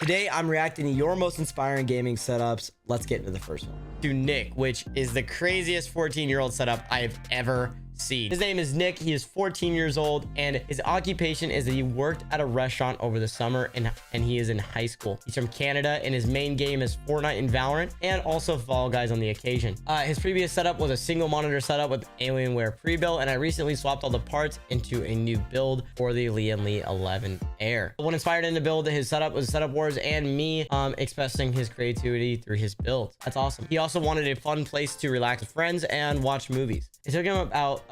Today, I'm reacting to your most inspiring gaming setups. Let's get into the first one. To Nick, which is the craziest 14-year-old setup I've ever seen. His name is Nick. He is 14 years old, and his occupation is that he worked at a restaurant over the summer, and he is in high school. He's from Canada, and his main game is Fortnite and Valorant, and also Fall Guys on the occasion. His previous setup was a single monitor setup with Alienware pre-built, and I recently swapped all the parts into a new build for the Lian Li 11 Air. What inspired him to build his setup was Setup Wars and me expressing his creativity through his builds. That's awesome. He also wanted a fun place to relax with friends and watch movies. It took him about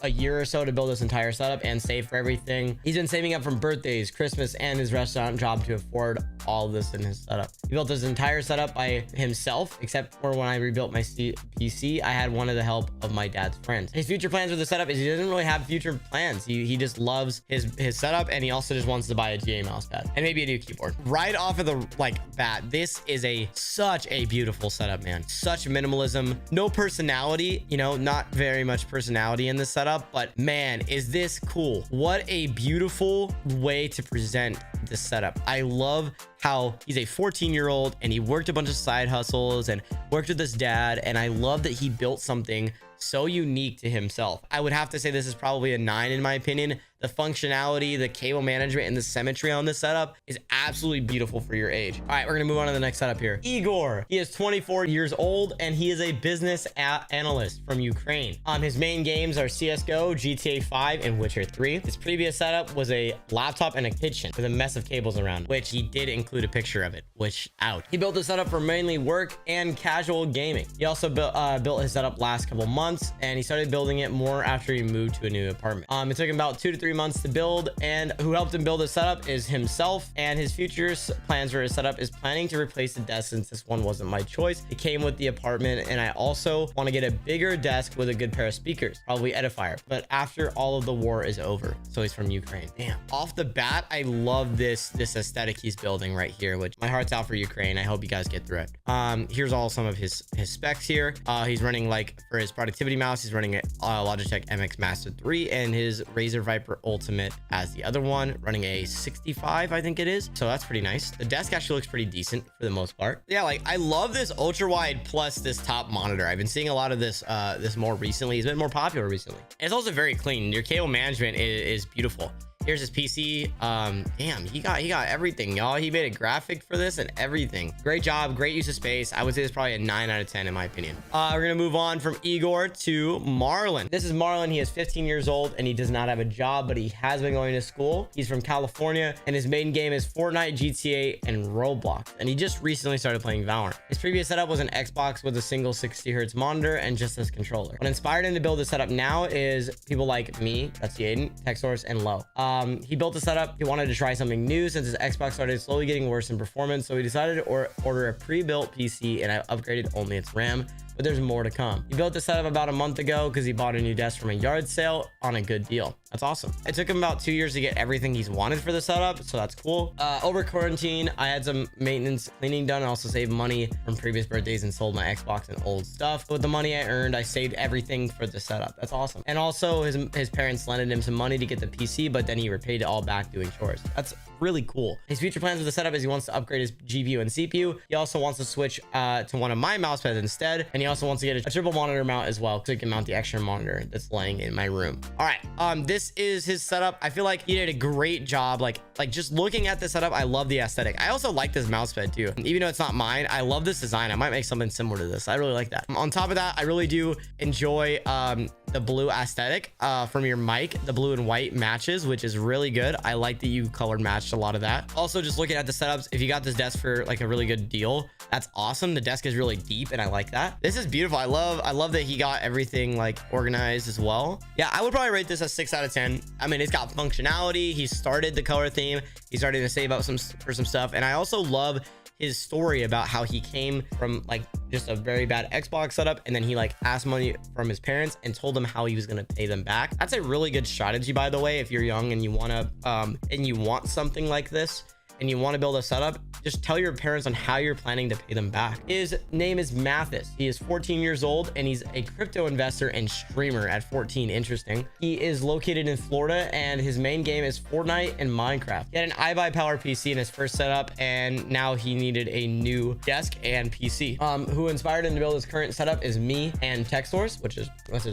a year or so to build this entire setup and save for everything. He's been saving up from birthdays, Christmas, and his restaurant job to afford all of this in his setup. He built his entire setup by himself, except for when I rebuilt my PC, I had one of the help of my dad's friends. His future plans with the setup is he doesn't really have future plans. He just loves his setup, and he also just wants to buy a GA mouse pad and maybe a new keyboard. Right off of the bat, this is such a beautiful setup, man. Such minimalism, no personality, you know, not very much personality in this setup, but man, is this cool. What a beautiful way to present this setup. I love how he's a 14-year-old and he worked a bunch of side hustles and worked with his dad, and I love that he built something so unique to himself. I would have to say this is probably a 9 in my opinion. The functionality, the cable management, and the symmetry on this setup is absolutely beautiful for your age. All right, we're gonna move on to the next setup here. Igor, he is 24 years old and he is a business analyst from Ukraine. His main games are CSGO, GTA 5, and Witcher 3. His previous setup was a laptop and a kitchen with a mess of cables around, which he did include a picture of it, which out. He built the setup for mainly work and casual gaming. He also built his setup last couple months, and he started building it more after he moved to a new apartment. It took him about 2 to 3 months to build, and who helped him build the setup is himself, and his future plans for his setup is planning to replace the desk since this one wasn't my choice. It came with the apartment, and I also want to get a bigger desk with a good pair of speakers, probably Edifier, but after all of the war is over. So he's from Ukraine. Damn. Off the bat, I love this aesthetic he's building right here, which my heart's out for Ukraine. I hope you guys get through it. Here's all some of his specs here. He's running, like, for his productivity mouse, he's running a Logitech MX Master 3 and his Razer Viper Ultimate as the other one, running a 65, I think it is. So that's pretty nice. The desk actually looks pretty decent for the most part. Yeah, like, I love this ultra wide plus this top monitor. I've been seeing a lot of this more recently. It's been more popular recently. And it's also very clean. Your cable management is beautiful. Here's his PC. Damn, he got everything, y'all. He made a graphic for this and everything. Great job, great use of space. I would say it's probably a 9 out of 10 in my opinion. We're gonna move on from Igor to Marlin. This is Marlin. He is 15 years old and he does not have a job, but he has been going to school. He's from California and his main game is Fortnite, GTA, and Roblox. And he just recently started playing Valorant. His previous setup was an Xbox with a single 60 hertz monitor and just this controller. What inspired him to build this setup now is people like me, GutzyAiden, TechSource, and Low. He built a setup. He wanted to try something new since his Xbox started slowly getting worse in performance. So he decided to order a pre-built PC, and I upgraded only its RAM, but there's more to come. He built the setup about a month ago because he bought a new desk from a yard sale on a good deal. That's awesome. It took him about 2 years to get everything he's wanted for the setup, so that's cool. Over quarantine, I had some maintenance cleaning done. I also saved money from previous birthdays and sold my Xbox and old stuff. But with the money I earned, I saved everything for the setup. That's awesome. And also his parents lended him some money to get the PC, but then he repaid it all back doing chores. That's really cool. His future plans with the setup is he wants to upgrade his GPU and CPU. He also wants to switch to one of my mouse pads instead, and he also wants to get a triple monitor mount as well so he can mount the extra monitor that's laying in my room. All right, this is his setup. I feel like he did a great job. Like just looking at the setup, I love the aesthetic. I also like this mouse pad too, even though it's not mine. I love this design. I might make something similar to this. I really like that. On top of that, I really do enjoy the blue aesthetic from your mic. The blue and white matches, which is really good. I like that you colored matched a lot of that. Also, just looking at the setups, if you got this desk for like a really good deal, that's awesome. The desk is really deep and I like that. This is beautiful. I love that he got everything like organized as well. Yeah, I would probably rate this a 6 out of 10. I mean, it's got functionality. He started the color theme. He's starting to save up for some stuff. And I also love his story about how he came from like just a very bad Xbox setup, and then he like asked money from his parents and told them how he was going to pay them back. That's a really good strategy, by the way, if you're young and you want to and you want something like this. and you want to build a setup, just tell your parents on how you're planning to pay them back. His name is Mathis. He is 14 years old and he's a crypto investor and streamer at 14. Interesting. He is located in Florida and his main game is Fortnite and Minecraft. He had an iBuy PC in his first setup and now he needed a new desk and PC. Who inspired him to build his current setup is me and TechSource, which is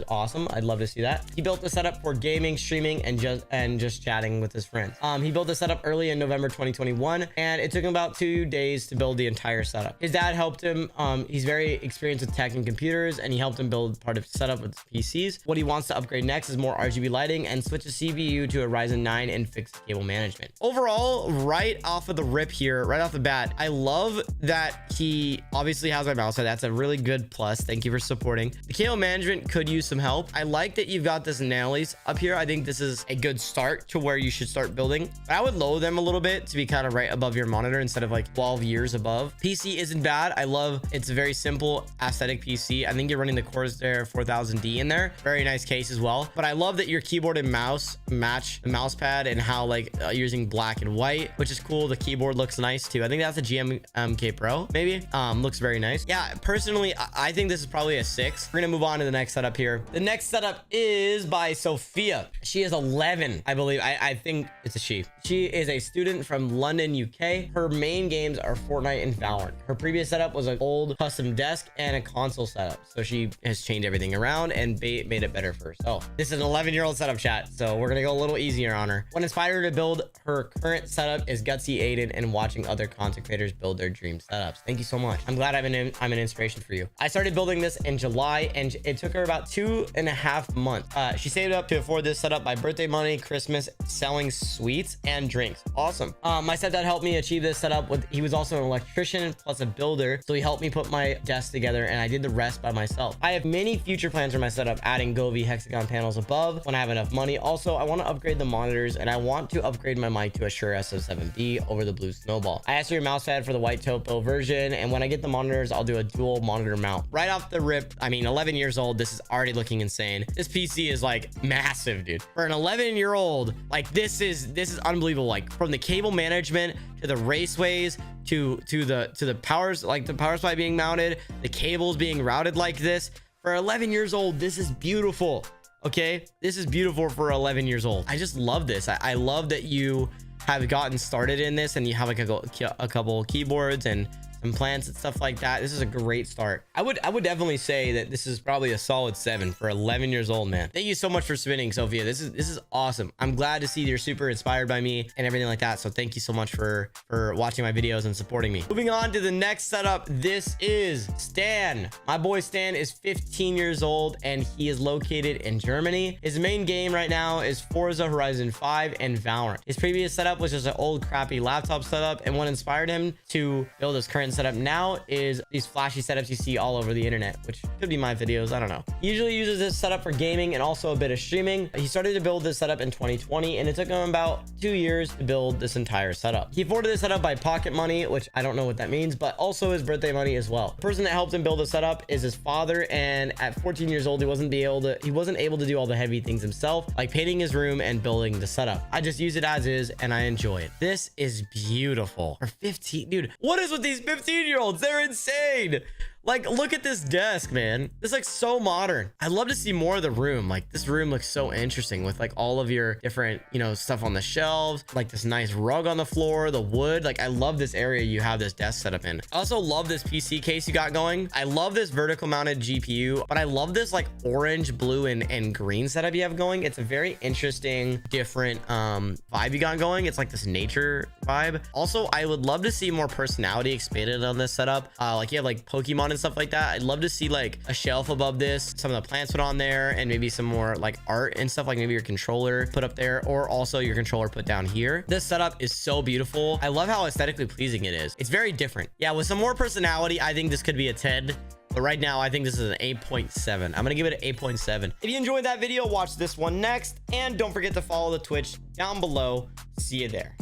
awesome. I'd love to see that. He built the setup for gaming, streaming, and just chatting with his friends. He built the setup early in November 2021 and it took him about 2 days to build the entire setup. His dad helped him. He's very experienced with tech and computers and he helped him build part of the setup with PCs. What he wants to upgrade next is more RGB lighting and switch a CPU to a Ryzen 9 and fix cable management. Overall, right off of the rip here, right off the bat, I love that he obviously has my mouse pad. That's a really good plus. Thank you for supporting. The cable management could use some help. I like that you've got this nailies up here. I think this is a good start to where you should start building. But I would lower them a little bit to be kind of right above your monitor instead of like 12 years above. PC isn't bad. I love it's a very simple aesthetic PC. I think you're running the Corsair 4000D in there. Very nice case as well. But I love that your keyboard and mouse match the mouse pad and how like you're using black and white, which is cool. The keyboard looks nice too. I think that's a GMK Pro maybe. Looks very nice. Yeah, personally, I think this is probably a 6. We're gonna move on to the next setup here. The next setup is by Sophia. She is 11, I believe. I think it's a she. She is a student from London, UK. Her main games are Fortnite and Valorant. Her previous setup was an old custom desk and a console setup. So she has changed everything around and made it better for herself. This is an 11-year-old setup, chat. So we're gonna go a little easier on her. What inspired her to build her current setup is GutzyAiden and watching other content creators build their dream setups. Thank you so much. I'm glad I'm an inspiration for you. I started building this in July and it took her about 2.5 months. She saved up to afford this setup by birthday money, Christmas, selling sweets and drinks. Awesome. My stepdad helped me achieve this setup he was also an electrician plus a builder. So he helped me put my desk together and I did the rest by myself. I have many future plans for my setup, adding Govee hexagon panels above when I have enough money. Also, I want to upgrade the monitors and I want to upgrade my mic to a Shure SM7B over the Blue Snowball. I asked for your mouse pad for the white topo version and when I get the monitors, I'll do a dual monitor mount. Right off the rip, I mean, 11 years old, this is already looking insane. This PC is like massive, dude. For an 11-year-old, like this is unbelievable. Like from the cable management to the raceways to the powers, like the power supply being mounted, the cables being routed like this. For 11 years old, this is beautiful. Okay, this is beautiful for 11 years old. I just love this. I love that you have gotten started in this and you have like a couple keyboards and some plants and stuff like that. This is a great start. I would definitely say that this is probably a solid 7 for 11 years old, man. Thank you so much for spinning, Sophia. This is awesome. I'm glad to see you're super inspired by me and everything like that. So thank you so much for watching my videos and supporting me. Moving on to the next setup. This is Stan. My boy Stan is 15 years old and he is located in Germany. His main game right now is Forza Horizon 5 and Valorant. His previous setup was just an old crappy laptop setup, and what inspired him to build his current setup now is these flashy setups you see all over the internet, which could be my videos. I don't know. He usually uses this setup for gaming and also a bit of streaming. He started to build this setup in 2020 and it took him about 2 years to build this entire setup. He afforded this setup by pocket money, which I don't know what that means, but also his birthday money as well. The person that helped him build the setup is his father, and at 14 years old, he wasn't able to do all the heavy things himself, like painting his room and building the setup. I just use it as is and I enjoy it. This is beautiful. For 15, dude, what is with these 15-year-olds? They're insane. Like, look at this desk, man. This looks so modern. I'd love to see more of the room. Like, this room looks so interesting with like all of your different, stuff on the shelves, like this nice rug on the floor, the wood. Like, I love this area you have this desk set up in. I also love this PC case you got going. I love this vertical mounted GPU, but I love this like orange, blue, and green setup you have going. It's a very interesting, different vibe you got going. It's like this nature vibe. Also, I would love to see more personality expanded on this setup. Like you have like Pokemon and stuff like that. I'd love to see like a shelf above this, some of the plants put on there, and maybe some more like art and stuff, like maybe your controller put up there, or also your controller put down here. This setup is so beautiful. I love how aesthetically pleasing it is. It's very different. Yeah, with some more personality, I think this could be a 10. But right now, I think this is an 8.7. I'm going to give it an 8.7. If you enjoyed that video, watch this one next. And don't forget to follow the Twitch down below. See you there.